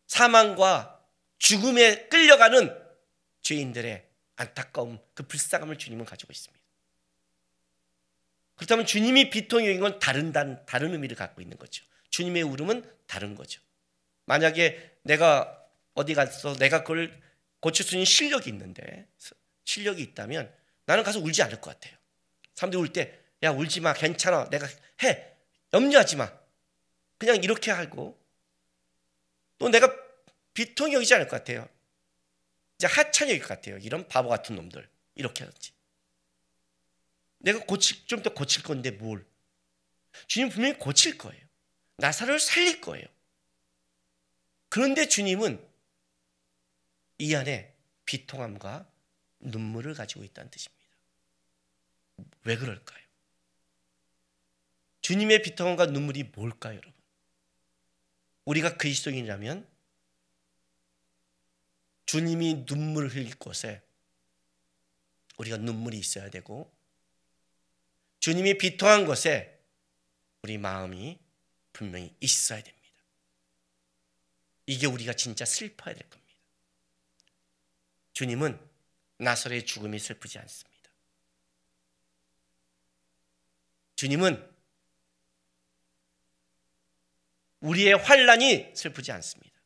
사망과 죽음에 끌려가는 죄인들의 안타까움, 그 불쌍함을 주님은 가지고 있습니다. 그렇다면 주님이 비통히 여긴 건 다른 의미를 갖고 있는 거죠. 주님의 울음은 다른 거죠. 만약에 내가 어디 가서 내가 그걸 고칠 수 있는 실력이 있는데, 실력이 있다면 나는 가서 울지 않을 것 같아요. 사람들이 울 때 야 울지 마, 괜찮아, 내가 해, 염려하지 마, 그냥 이렇게 하고, 또 내가 비통히 여기지 않을 것 같아요. 이제 하찮게 여길 것 같아요. 이런 바보 같은 놈들 이렇게 하지. 내가 좀 더 고칠 건데 뭘. 주님 분명히 고칠 거예요. 나사로를 살릴 거예요. 그런데 주님은 이 안에 비통함과 눈물을 가지고 있다는 뜻입니다. 왜 그럴까요? 주님의 비통함과 눈물이 뭘까요, 여러분? 우리가 그리스도인이라면 주님이 눈물을 흘릴 곳에 우리가 눈물이 있어야 되고, 주님이 비통한 곳에 우리 마음이 분명히 있어야 됩니다. 이게 우리가 진짜 슬퍼야 될 겁니다. 주님은 나사로의 죽음이 슬프지 않습니다. 주님은 우리의 환난이 슬프지 않습니다.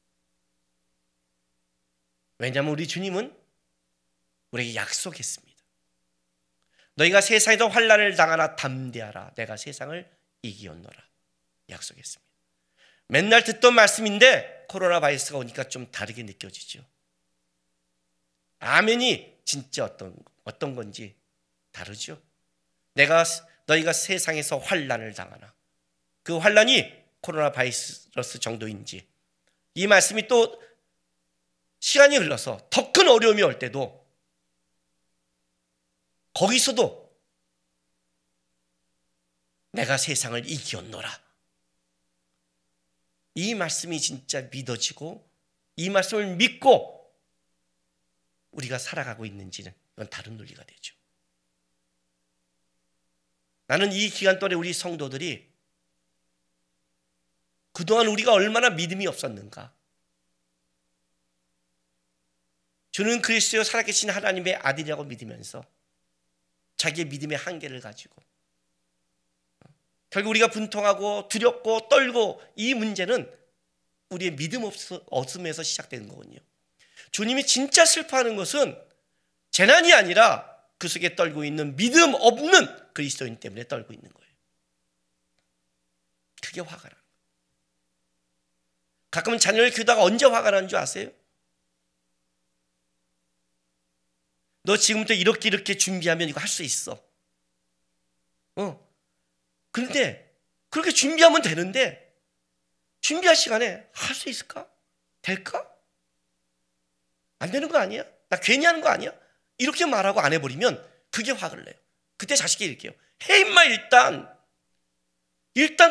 왜냐하면 우리 주님은 우리에게 약속했습니다. 너희가 세상에서 환난을 당하나 담대하라, 내가 세상을 이기었노라 약속했습니다. 맨날 듣던 말씀인데 코로나 바이러스가 오니까 좀 다르게 느껴지죠. 아멘이 진짜 어떤 건지 다르죠. 너희가 세상에서 환난을 당하나, 그 환난이 코로나 바이러스 정도인지, 이 말씀이 또 시간이 흘러서 더 큰 어려움이 올 때도 거기서도 내가 세상을 이기었노라, 이 말씀이 진짜 믿어지고 이 말씀을 믿고 우리가 살아가고 있는지는 이건 다른 논리가 되죠. 나는 이 기간 동안에 우리 성도들이 그동안 우리가 얼마나 믿음이 없었는가. 주는 그리스도요 살아계신 하나님의 아들이라고 믿으면서 자기의 믿음의 한계를 가지고 결국 우리가 분통하고 두렵고 떨고, 이 문제는 우리의 믿음 없음에서 시작되는 거군요. 주님이 진짜 슬퍼하는 것은 재난이 아니라 그 속에 떨고 있는 믿음 없는 그리스도인 때문에 떨고 있는 거예요. 그게 화가 나는 거예요. 가끔은 자녀를 키우다가 언제 화가 나는 줄 아세요? 너 지금부터 이렇게 준비하면 이거 할 수 있어. 그런데 그렇게 준비하면 되는데 준비할 시간에 할 수 있을까? 될까? 안 되는 거 아니야? 나 괜히 하는 거 아니야? 이렇게 말하고 안 해버리면 그게 화를 내요. 그때 자식이 이렇게요. 해 임마, 일단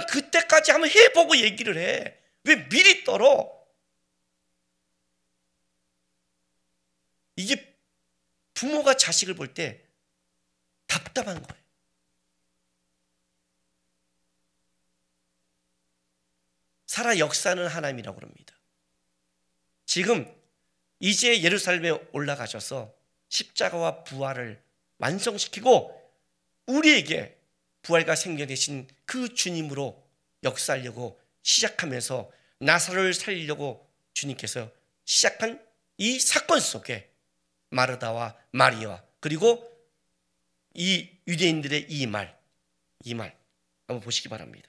그때까지 한번 해보고 얘기를 해. 왜 미리 떨어? 이게 부모가 자식을 볼 때 답답한 거예요. 살아 역사는 하나님이라고 그럽니다. 지금 이제 예루살렘에 올라가셔서 십자가와 부활을 완성시키고 우리에게 부활과 생명 되신 그 주님으로 역사하려고 시작하면서 나사로를 살리려고 주님께서 시작한 이 사건 속에 마르다와 마리아, 그리고 이 유대인들의 이 말 한번 보시기 바랍니다.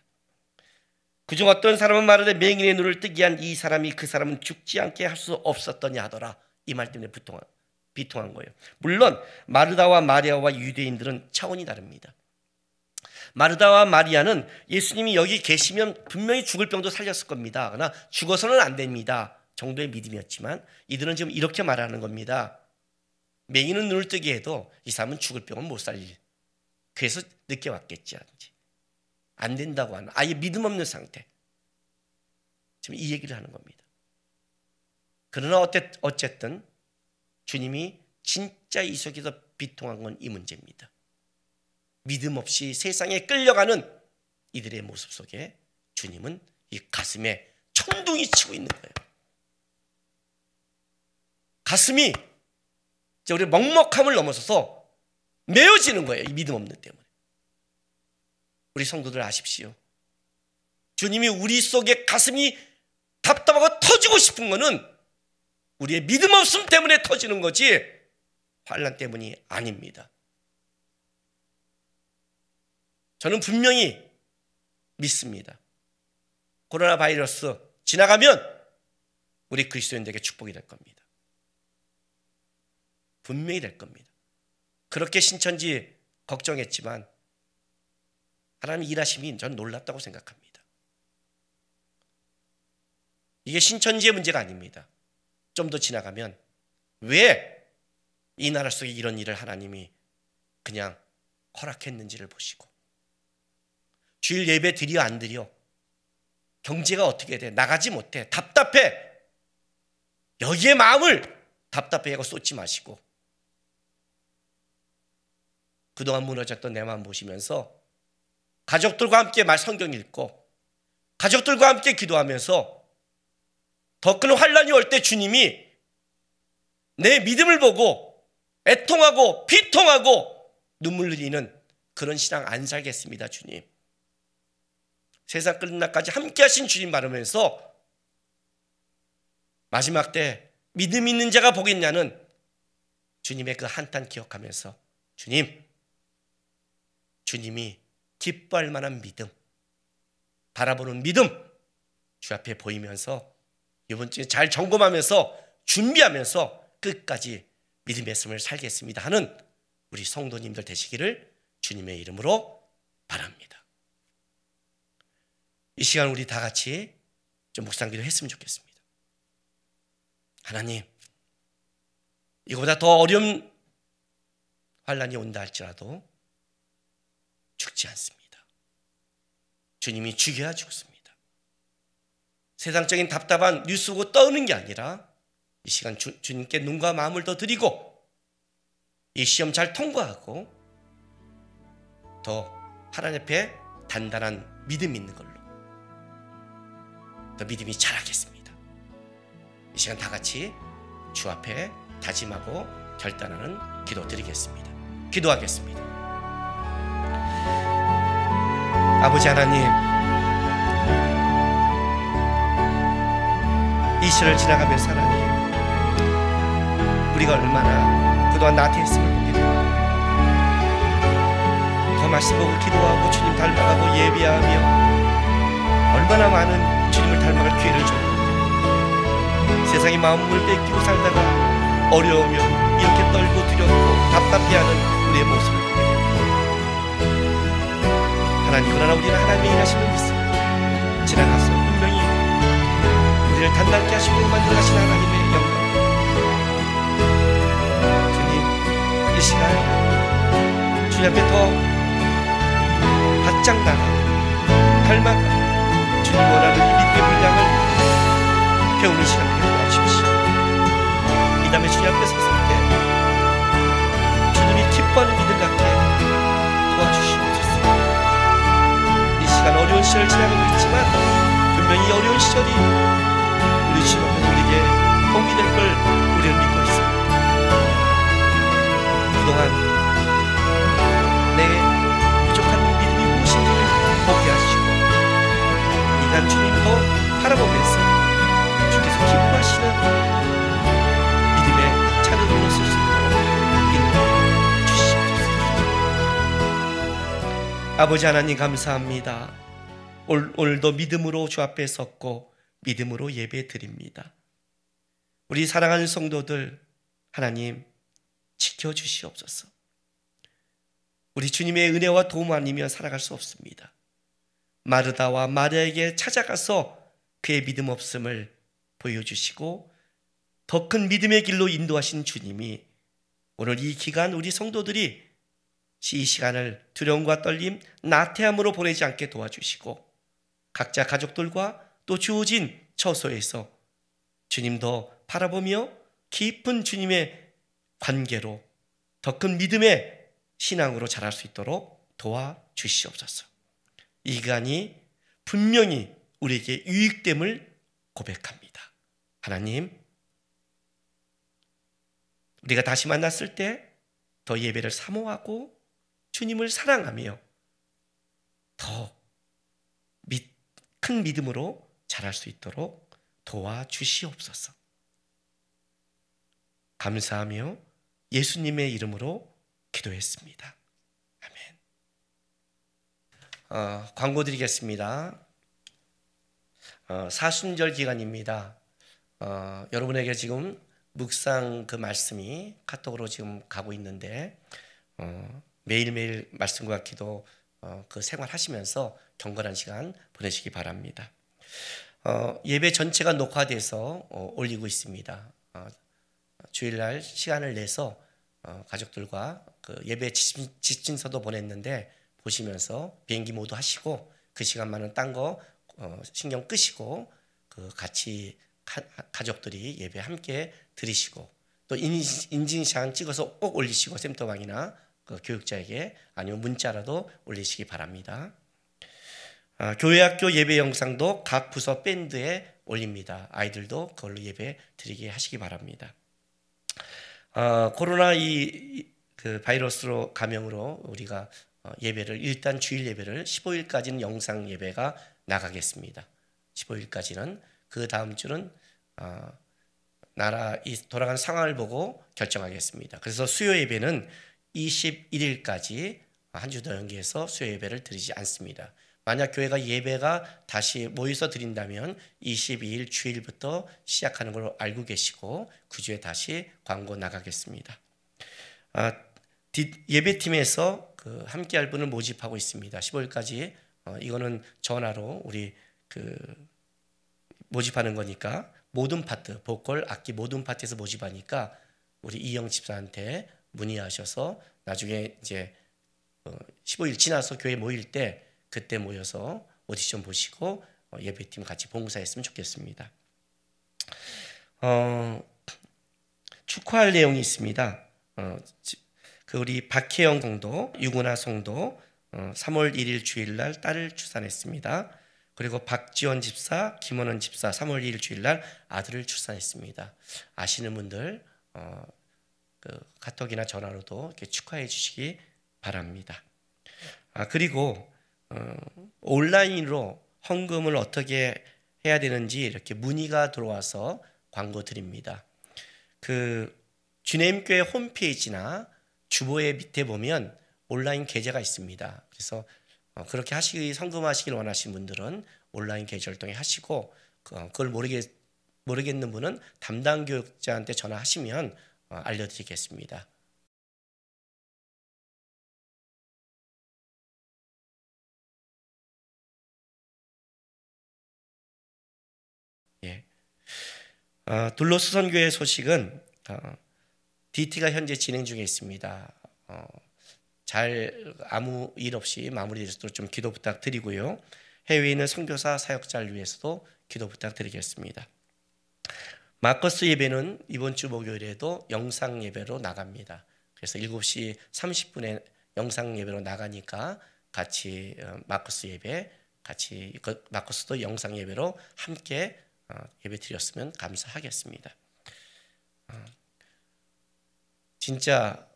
그중 어떤 사람은 마르되 맹인의 눈을 뜨게 한 이 사람이 그 사람은 죽지 않게 할 수 없었더냐 하더라. 이 말 때문에 비통한 거예요. 물론 마르다와 마리아와 유대인들은 차원이 다릅니다. 마르다와 마리아는 예수님이 여기 계시면 분명히 죽을 병도 살렸을 겁니다. 그러나 죽어서는 안 됩니다 정도의 믿음이었지만, 이들은 지금 이렇게 말하는 겁니다. 맹인은 눈을 뜨게 해도 이 사람은 죽을 병은 못 살릴, 그래서 늦게 왔겠지. 안 된다고 하는 아예 믿음 없는 상태, 지금 이 얘기를 하는 겁니다. 그러나 어쨌든 주님이 진짜 이 속에서 비통한 건 이 문제입니다. 믿음 없이 세상에 끌려가는 이들의 모습 속에 주님은 이 가슴에 천둥이 치고 있는 거예요. 가슴이 우리 먹먹함을 넘어서서 메어지는 거예요. 이 믿음 없는 때문에. 우리 성도들 아십시오. 주님이 우리 속에 가슴이 답답하고 터지고 싶은 거는 우리의 믿음 없음 때문에 터지는 거지 환난 때문이 아닙니다. 저는 분명히 믿습니다. 코로나 바이러스 지나가면 우리 그리스도인들에게 축복이 될 겁니다. 분명히 될 겁니다. 그렇게 신천지 걱정했지만 하나님 일하심이 저는 놀랍다고 생각합니다. 이게 신천지의 문제가 아닙니다. 좀 더 지나가면 왜 이 나라 속에 이런 일을 하나님이 그냥 허락했는지를 보시고, 주일 예배 드려 안 드려, 경제가 어떻게 돼, 나가지 못해, 답답해, 여기에 마음을 답답해하고 쏟지 마시고 그동안 무너졌던 내 마음 보시면서 가족들과 함께 성경 읽고 가족들과 함께 기도하면서 더 큰 환난이 올 때 주님이 내 믿음을 보고 애통하고 비통하고 눈물 흘리는 그런 신앙 안 살겠습니다. 주님, 세상 끝날까지 함께 하신 주님 바라면서 마지막 때 믿음 있는 자가 복 있냐는 주님의 그 한탄 기억하면서 주님이 기뻐할 만한 믿음, 바라보는 믿음 주 앞에 보이면서 이번 주에 잘 점검하면서 준비하면서 끝까지 믿음의 삶을 살겠습니다 하는 우리 성도님들 되시기를 주님의 이름으로 바랍니다. 이 시간 우리 다 같이 좀 묵상기도 했으면 좋겠습니다. 하나님, 이거보다 더 어려운 환난이 온다 할지라도 죽지 않습니다. 주님이 죽여야 죽습니다. 세상적인 답답한 뉴스 보고 떠오는 게 아니라 이 시간 주님께 눈과 마음을 더 드리고 이 시험 잘 통과하고 더 하나님 앞에 단단한 믿음 있는 걸로 더 믿음이 자라겠습니다. 이 시간 다 같이 주 앞에 다짐하고 결단하는 기도 드리겠습니다. 기도하겠습니다. 아버지 하나님, 이 시를 지나가면서 하나님, 우리가 얼마나 그동안 나태했음을 보게 됩니다. 더 말씀 보고 기도하고 주님 닮아가고 예배하며 얼마나 많은 주님을 닮아갈 기회를 줬는데 세상의 마음을 뺏기고 살다가 어려우면 이렇게 떨고 두렵고 답답해하는 우리의 모습을 보게 됩니다. 하나님, 그러나 우리는 하나님의 일하심을 믿습니다. 지나가서 분명히 우리를 단단케 하시고 만들어 가신 하나님의 영광, 주님, 이 시간 주님 앞에 더 바짝 나가 닮아가 주님 원하는 이 믿음의 분량을 배우는 시간 되게 도와주십시오. 이 다음에 주님 앞에 섰을 때 주님이 기뻐하는 믿음 갖게 도와주시옵소서. 이 시간 어려운 시절을 지나가고 있지만 분명히 이 어려운 시절이 우리 주님 앞에 우리에게 복이 될 걸 우리는 믿고 있습니다. 그동안 내 부족한 믿음이 무엇인지를 보게 하시고 이간 주님도 바라보면서 주께서 기뻐하시는 믿음의 차례로 쓸 수 있도록 인도해 주시옵소서. 아버지 하나님, 감사합니다. 오늘도 믿음으로 주 앞에 섰고 믿음으로 예배 드립니다. 우리 사랑하는 성도들 하나님 지켜주시옵소서. 우리 주님의 은혜와 도움 아니면 살아갈 수 없습니다. 마르다와 마리아에게 찾아가서 그의 믿음 없음을 보여주시고 더 큰 믿음의 길로 인도하신 주님이 오늘 이 기간 우리 성도들이 이 시간을 두려움과 떨림, 나태함으로 보내지 않게 도와주시고 각자 가족들과 또 주어진 처소에서 주님도 바라보며 깊은 주님의 관계로 더 큰 믿음의 신앙으로 자랄 수 있도록 도와주시옵소서. 이 기간이 분명히 우리에게 유익됨을 고백합니다. 하나님, 우리가 다시 만났을 때 더 예배를 사모하고 주님을 사랑하며 더 큰 믿음으로 자랄 수 있도록 도와주시옵소서. 감사하며 예수님의 이름으로 기도했습니다. 아멘. 광고 드리겠습니다. 사순절 기간입니다. 여러분에게 지금 묵상 그 말씀이 카톡으로 지금 가고 있는데 매일매일 말씀과 기도 그 생활하시면서 경건한 시간 보내시기 바랍니다. 예배 전체가 녹화돼서 올리고 있습니다. 주일날 시간을 내서 가족들과 그 예배 지침서도 보냈는데 보시면서 비행기 모드 하시고 그 시간만은 딴 거 신경 끄시고 그 같이 가족들이 예배 함께 드리시고 또 인증샷 찍어서 꼭 올리시고 센터방이나 그 교육자에게 아니면 문자라도 올리시기 바랍니다. 교회학교 예배 영상도 각 부서 밴드에 올립니다. 아이들도 그걸로 예배 드리게 하시기 바랍니다. 코로나 그 바이러스로 감염으로 우리가 예배를 일단 주일 예배를 15일까지는 영상 예배가 나가겠습니다. 15일까지는 그 다음 주는 나라 돌아가는 상황을 보고 결정하겠습니다. 그래서 수요 예배는 21일까지 한 주 더 연기해서 수요 예배를 드리지 않습니다. 만약 교회가 예배가 다시 모여서 드린다면 22일 주일부터 시작하는 걸로 알고 계시고 그 주에 다시 광고 나가겠습니다. 예배팀에서 그 함께할 분을 모집하고 있습니다. 15일까지 이거는 전화로 우리 그 모집하는 거니까 모든 파트, 보컬, 악기 모든 파트에서 모집하니까 우리 이영 집사한테 문의하셔서 나중에 이제 15일 지나서 교회 모일 때 그때 모여서 오디션 보시고 예배팀 같이 봉사했으면 좋겠습니다. 축하할 내용이 있습니다. 그 우리 박혜영 성도, 유구나 성도 3월 1일 주일날 딸을 출산했습니다. 그리고 박지원 집사, 김원원 집사 3월 2일 주일날 아들을 출산했습니다. 아시는 분들 그 카톡이나 전화로도 이렇게 축하해 주시기 바랍니다. 그리고 온라인으로 헌금을 어떻게 해야 되는지 이렇게 문의가 들어와서 광고 드립니다. 그 주님교회 홈페이지나 주보의 밑에 보면 온라인 계좌가 있습니다. 그래서 그렇게 헌금하시길 원하시는 분들은 온라인 계좌를 통해 하시고 그걸 모르겠는 분은 담당 교육자한테 전화하시면 알려드리겠습니다. 예. 둘로스 선교회 소식은 DT가 현재 진행 중에 있습니다. 잘 아무 일 없이 마무리될 수 있도록 좀 기도 부탁드리고요. 해외에 있는 선교사 사역자를 위해서도 기도 부탁드리겠습니다. 마커스 예배는 이번 주 목요일에도 영상 예배로 나갑니다. 그래서 7시 30분에 영상 예배로 나가니까 같이 마커스 예배 같이 마커스도 영상 예배로 함께 예배 드렸으면 감사하겠습니다. 진짜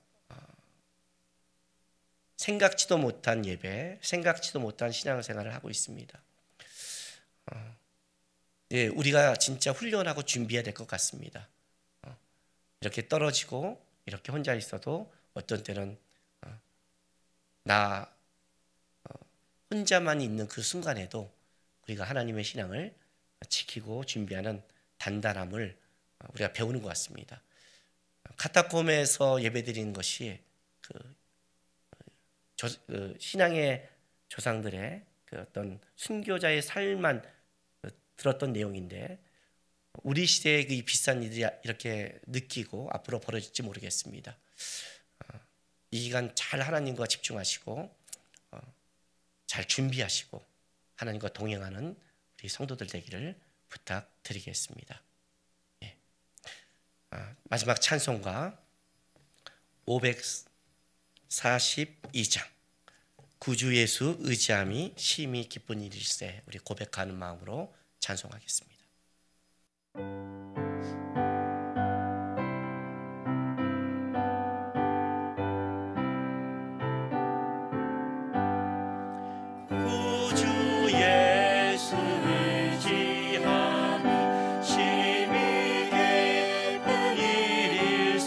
생각지도 못한 예배, 생각지도 못한 신앙생활을 하고 있습니다. 예, 우리가 진짜 훈련하고 준비해야 될 것 같습니다. 이렇게 떨어지고 이렇게 혼자 있어도 어떤 때는 나 혼자만 있는 그 순간에도 우리가 하나님의 신앙을 지키고 준비하는 단단함을 우리가 배우는 것 같습니다. 카타콤에서 예배드리는 것이 신앙의 조상들의 그 어떤 순교자의 삶만 들었던 내용인데 우리 시대의 그 비싼 일이 이렇게 느끼고 앞으로 벌어질지 모르겠습니다. 이 기간 잘 하나님과 집중하시고 잘 준비하시고 하나님과 동행하는 우리 성도들 되기를 부탁드리겠습니다. 예. 마지막 찬송가 542장 구주 예수 의지함이 심히 기쁜 일일세 우리 고백하는 마음으로 찬송하겠습니다. 심히 기쁜 일일세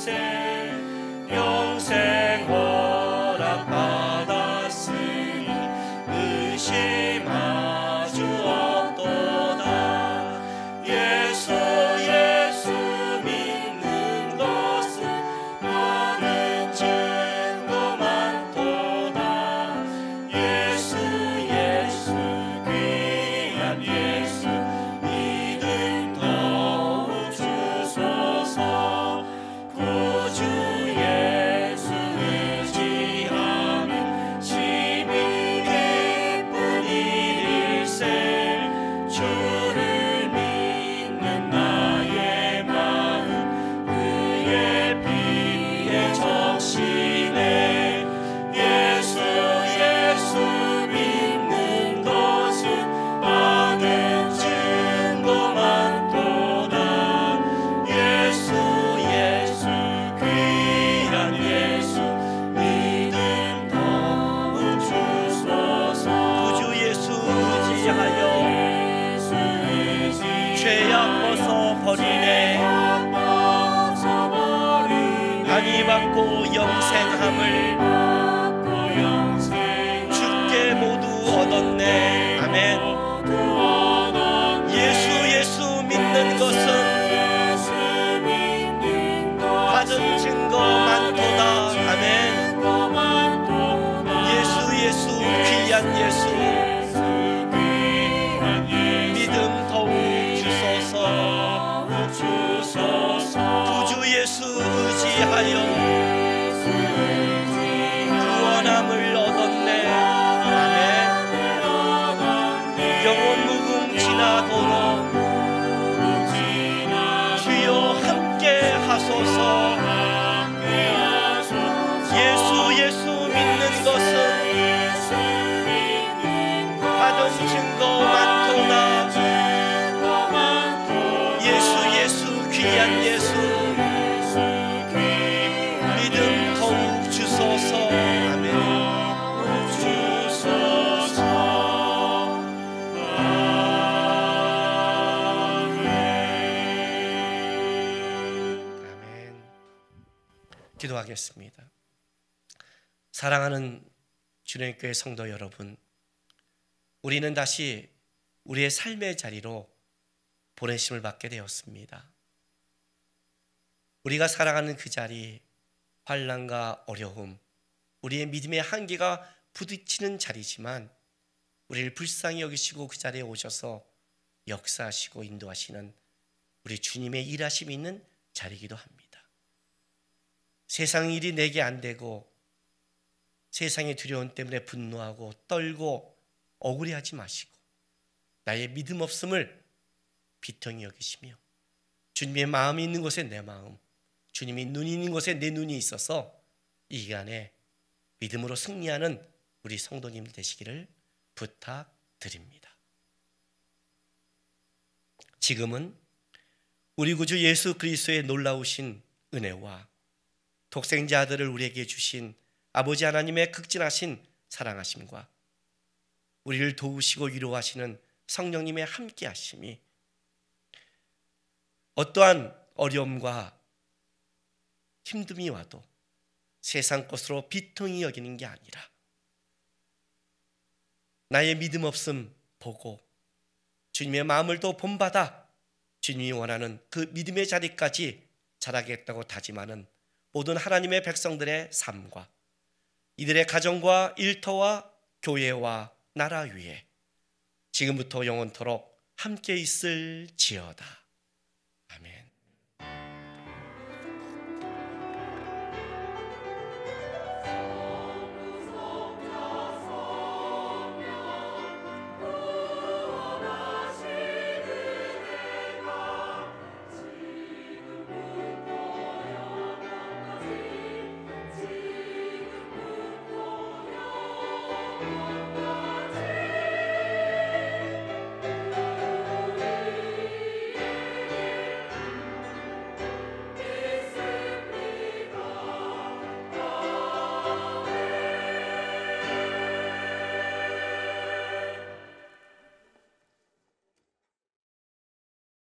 귀한 예수, 믿음 더욱 주소서. 구주 예수 의지하여 구원함을 얻었네. 아멘. 영원 무궁지나도록 주여 함께 하소서. 예수 믿는 것은 받은 증거 많도다. 예수 귀한 예수, 믿음 더욱 주소서. 아멘. 아멘. 기도하겠습니다. 사랑하는 주님교회 성도 여러분, 우리는 다시 우리의 삶의 자리로 보내심을 받게 되었습니다. 우리가 살아가는 그 자리, 환난과 어려움, 우리의 믿음의 한계가 부딪히는 자리지만 우리를 불쌍히 여기시고 그 자리에 오셔서 역사하시고 인도하시는 우리 주님의 일하심이 있는 자리이기도 합니다. 세상 일이 내게 안 되고 세상의 두려움 때문에 분노하고 떨고 억울해하지 마시고 나의 믿음 없음을 비통히 여기시며 주님의 마음이 있는 곳에 내 마음, 주님이 눈이 있는 곳에 내 눈이 있어서 이 기간에 믿음으로 승리하는 우리 성도님들 되시기를 부탁드립니다. 지금은 우리 구주 예수 그리스도의 놀라우신 은혜와 독생자 아들을 우리에게 주신 아버지 하나님의 극진하신 사랑하심과 우리를 도우시고 위로하시는 성령님의 함께하심이 어떠한 어려움과 힘듦이 와도 세상 것으로 비통히 여기는 게 아니라 나의 믿음 없음 보고 주님의 마음을 더 본받아 주님이 원하는 그 믿음의 자리까지 자라겠다고 다짐하는 모든 하나님의 백성들의 삶과 이들의 가정과 일터와 교회와 나라 위에 지금부터 영원토록 함께 있을지어다. 아멘.